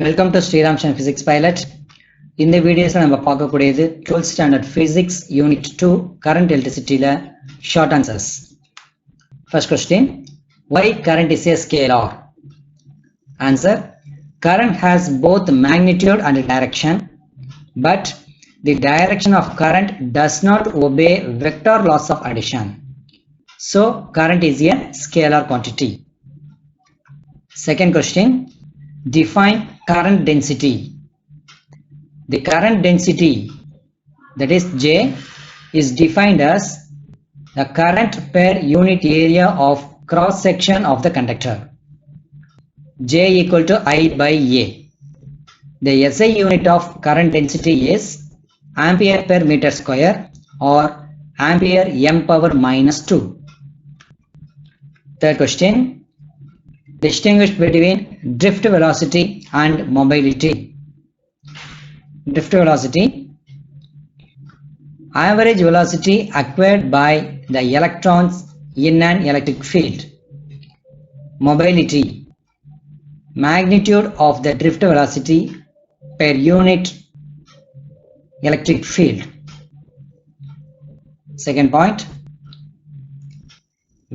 Welcome to Sriramson physics pilot. இந்த வீடியோஸில் நம்ம பார்க்கக்கூடியது 12th standard physics unit 2 current எலக்ட்ரிசிட்டியில் short answers. First question, why current is a scalar? Answer, current has both magnitude and direction, but the direction of current does not obey vector laws of addition. So current is a scalar quantity. Second question, define current density. The current density, that is J, is defined as the current per unit area of cross section of the conductor. J equal to I by A. The SI unit of current density is ampere per meter square or ampere m power minus 2. Third question, distinguish between drift velocity and mobility. Drift velocity, average velocity acquired by the electrons in an electric field. Mobility, magnitude of the drift velocity per unit electric field. Second point,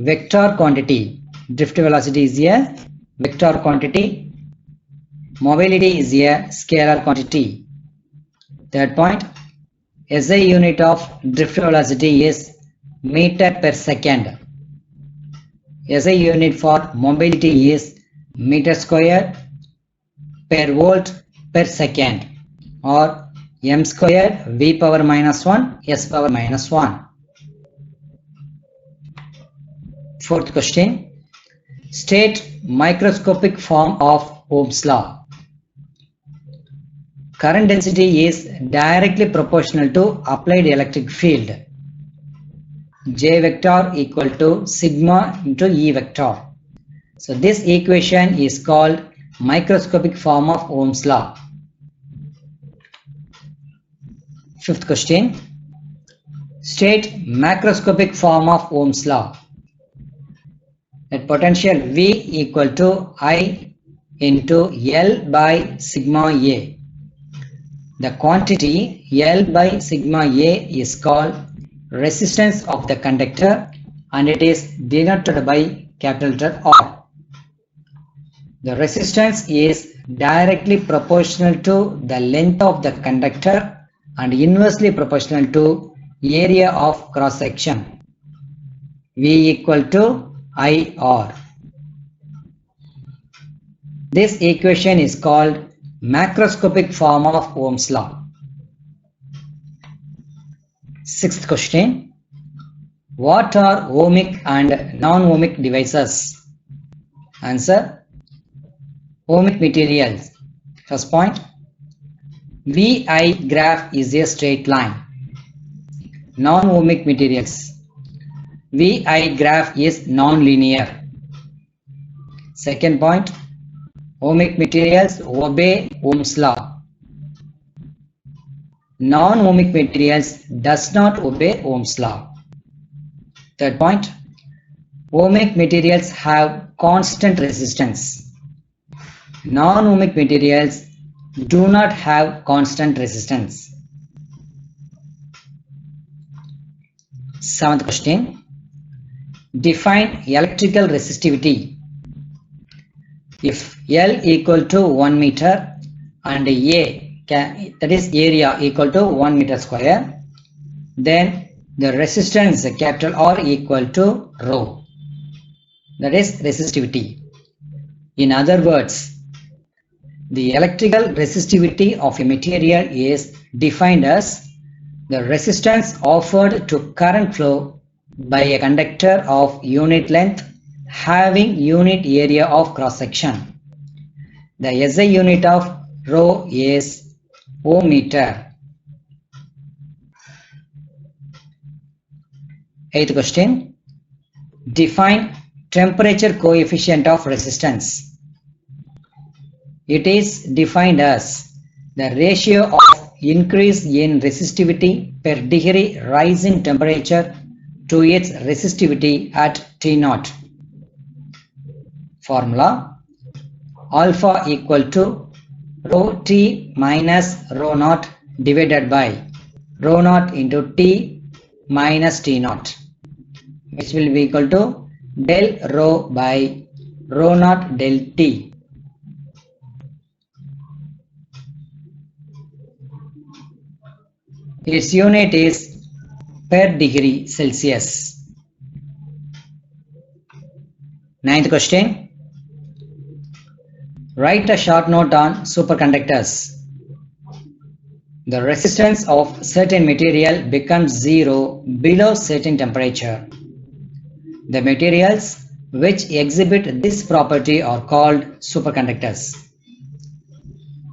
vector quantity. Drift velocity is a vector quantity. Mobility is a scalar quantity. Third point, SI unit of drift velocity is meter per second. SI unit for mobility is meter square per volt per second or m square v power minus 1 s power minus 1. Fourth question, state microscopic form of Ohm's law. Current density is directly proportional to applied electric field. J vector equal to sigma into E vector. So this equation is called microscopic form of Ohm's law. Fifth question, state macroscopic form of Ohm's law. That potential V equal to I into L by sigma A. The quantity L by sigma A is called resistance of the conductor and it is denoted by capital letter R. The resistance is directly proportional to the length of the conductor and inversely proportional to area of cross section. V equal to IR. This equation is called macroscopic form of Ohm's law. Sixth question, what are ohmic and non-ohmic devices? Answer, ohmic materials. First point, VI graph is a straight line. Non-ohmic materials, VI graph is non-linear. Second point, ohmic materials obey Ohm's law. Non-ohmic materials does not obey Ohm's law. Third point, ohmic materials have constant resistance. Non-ohmic materials do not have constant resistance. Seventh question, define electrical resistivity. If L equal to 1 meter and A, that is area, equal to 1 meter square, then the resistance capital R equal to rho. That is resistivity. In other words, the electrical resistivity of a material is defined as the resistance offered to current flow by a conductor of unit length having unit area of cross section. The SI unit of rho is ohm meter. Eighth question, define temperature coefficient of resistance. It is defined as the ratio of increase in resistivity per degree rise in temperature to its resistivity at T0. Formula, alpha equal to rho t minus rho naught divided by rho naught into t minus t naught, which will be equal to del rho by rho naught del t. Its unit is per degree Celsius. Ninth question. Write a short note on superconductors. The resistance of certain material becomes zero below certain temperature. The materials which exhibit this property are called superconductors.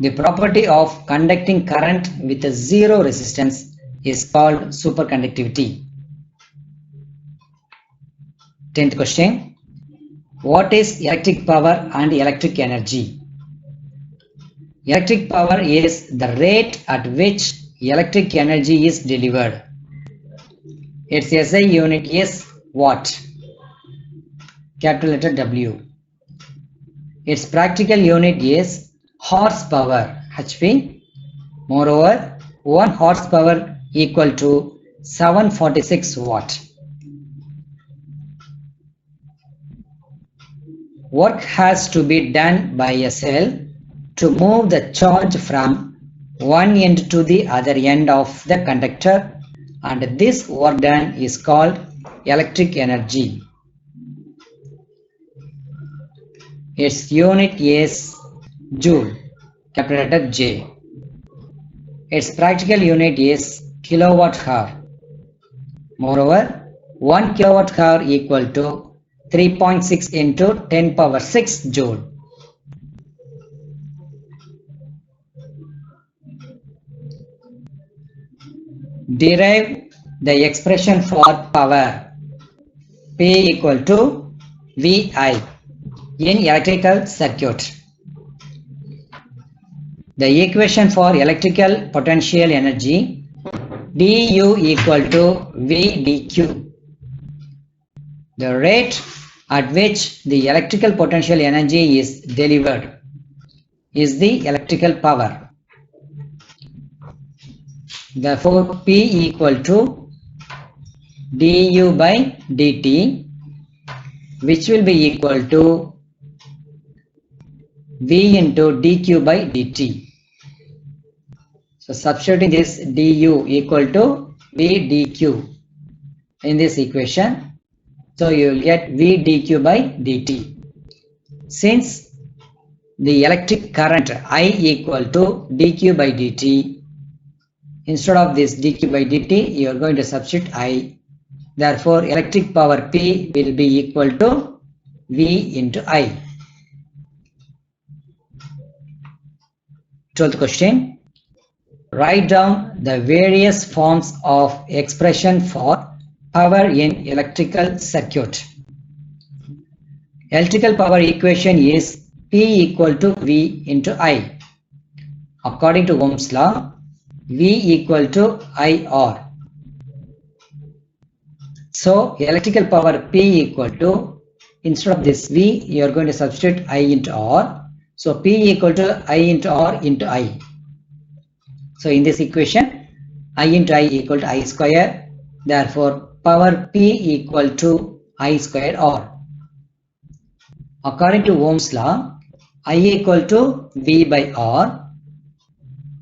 The property of conducting current with a zero resistance is called superconductivity. 10th question. What is electric power and electric energy? Electric power is the rate at which electric energy is delivered. Its SI unit is watt, capital letter W. Its practical unit is horsepower, HP. Moreover, 1 horsepower equal to 746 watt. Work has to be done by a cell to move the charge from one end to the other end of the conductor, and this work done is called electric energy. Its unit is joule, capital letter J. Its practical unit is kilowatt hour. Moreover, 1 kilowatt hour equal to 3.6 into 10 power 6 joule. Derive the expression for power P equal to VI in electrical circuit. The equation for electrical potential energy dU equal to V dQ. The rate at which the electrical potential energy is delivered is the electrical power. Therefore, P equal to dU by dt, which will be equal to V into dQ by dt. So substituting this du equal to V dQ in this equation, so you will get V dQ by dt. Since the electric current I equal to dQ by dt, instead of this dQ by dt, you are going to substitute I. Therefore, electric power P will be equal to V into I. 12th question. Write down the various forms of expression for power in electrical circuit. Electrical power equation is P equal to V into I. According to Ohm's law, V equal to IR. So electrical power P equal to, instead of this V, you are going to substitute I into R. So P equal to I into R into I. So in this equation, I into I equal to I square. Therefore, power P equal to I square R. According to Ohm's law, I equal to V by R.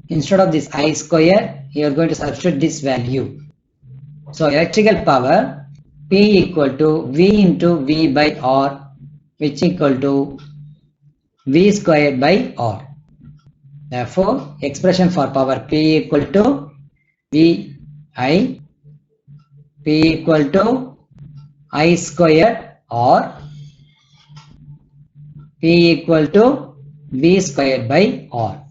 Instead of this I square, you are going to substitute this value. So electrical power P equal to V into V by R, which equal to V squared by R. Therefore, expression for power P equal to VI, P equal to I squared or P equal to V squared by R.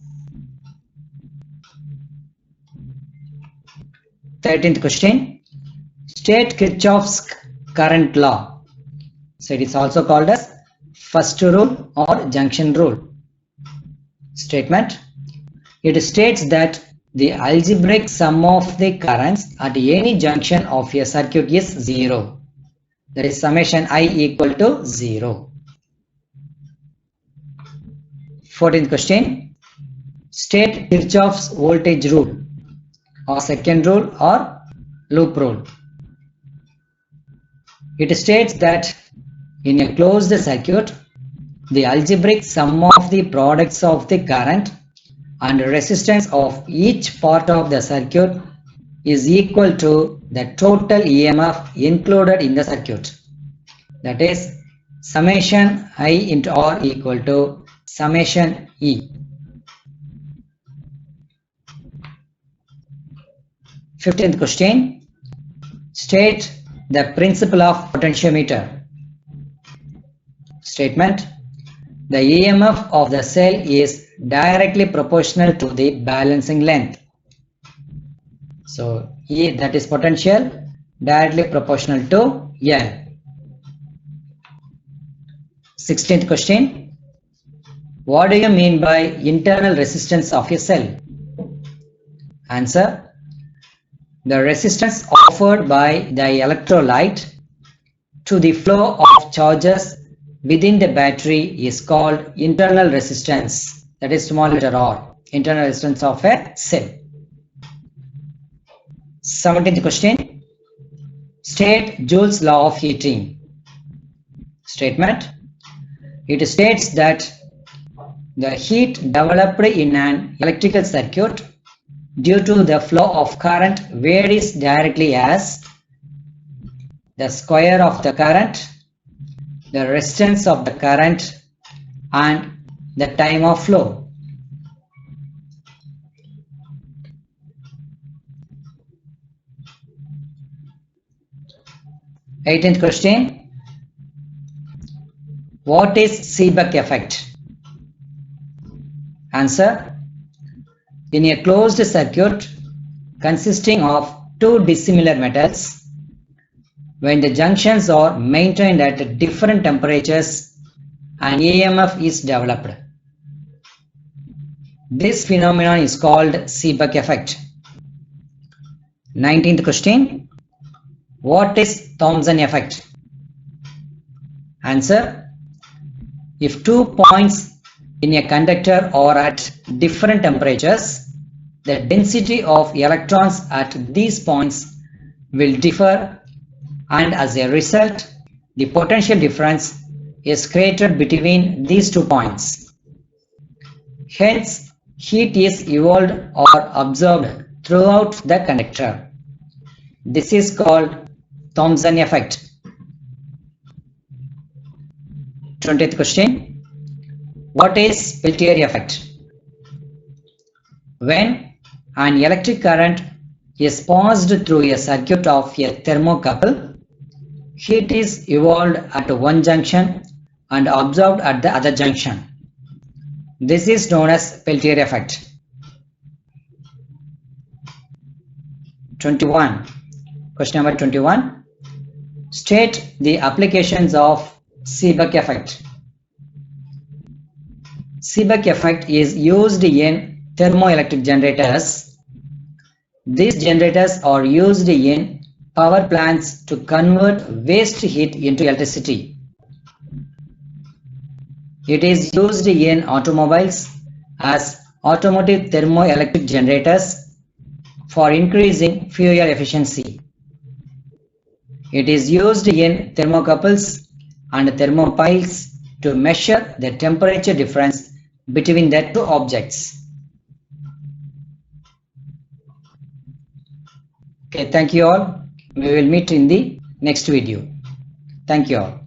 13th question. State Kirchhoff's current law. So it is also called as first rule or junction rule. Statement. It states that the algebraic sum of the currents at any junction of a circuit is 0. That is summation I equal to 0. 14th question. State Kirchhoff's voltage rule or second rule or loop rule. It states that in a closed circuit, the algebraic sum of the products of the current and resistance of each part of the circuit is equal to the total EMF included in the circuit. That is, summation I into R equal to summation E. 15th question. State the principle of potentiometer. Statement: the EMF of the cell is directly proportional to the balancing length. So E, that is potential, directly proportional to L. 16th question. What do you mean by internal resistance of a cell? Answer: the resistance offered by the electrolyte to the flow of charges within the battery is called internal resistance. That is small letter R, internal resistance of a cell. 17th question. State Joule's law of heating. Statement: it states that the heat developed in an electrical circuit due to the flow of current varies directly as the square of the current, the resistance of the current, and the time of flow. 18th question. What is Seebeck effect? Answer: in a closed circuit consisting of two dissimilar metals, when the junctions are maintained at different temperatures, an EMF is developed. This phenomenon is called Seebeck effect. 19th question. What is Thomson effect? Answer: if 2 points in a conductor are at different temperatures, the density of electrons at these points will differ, and as a result, the potential difference is created between these 2 points. Hence, heat is evolved or absorbed throughout the conductor. This is called Thomson effect. 20th question. What is Peltier effect? When an electric current is passed through a circuit of a thermocouple, heat is evolved at one junction and absorbed at the other junction. This is known as Peltier effect. 21. Question number 21. State the applications of Seebeck effect. Seebeck effect is used in thermoelectric generators. These generators are used in power plants to convert waste heat into electricity. It is used in automobiles as automotive thermoelectric generators for increasing fuel efficiency. It is used in thermocouples and thermopiles to measure the temperature difference between the two objects. Okay, thank you all. We will meet in the next video. Thank you all.